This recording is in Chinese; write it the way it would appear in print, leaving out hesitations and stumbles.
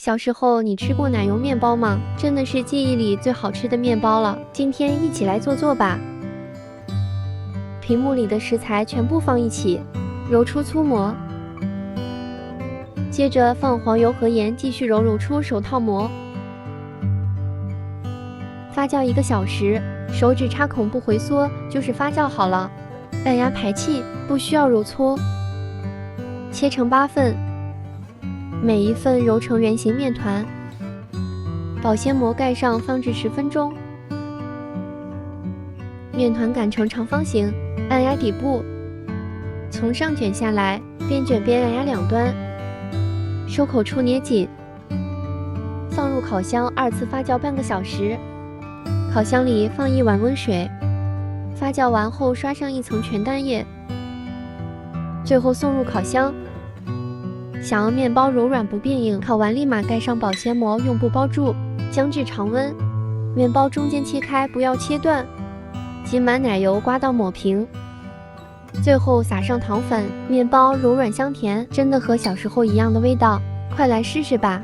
小时候你吃过奶油面包吗？真的是记忆里最好吃的面包了。今天一起来做做吧。屏幕里的食材全部放一起，揉出粗膜。接着放黄油和盐，继续揉出手套膜。发酵1个小时，手指插孔不回缩就是发酵好了。按压排气，不需要揉搓。切成8份，每一份揉成圆形面团。保鲜膜盖上，放置10分钟。面团擀成长方形，按压底部，从上卷下来，边卷边按压两端，收口处捏紧。放入烤箱2次发酵半个小时。烤箱里放1碗温水，发酵完后刷上1层全蛋液，最后送入烤箱。想要面包柔软不变硬，烤完立马盖上保鲜膜，用布包住，将至常温。面包中间切开，不要切断，挤满奶油刮到抹平，最后撒上糖粉，面包柔软香甜，真的和小时候一样的味道，快来试试吧。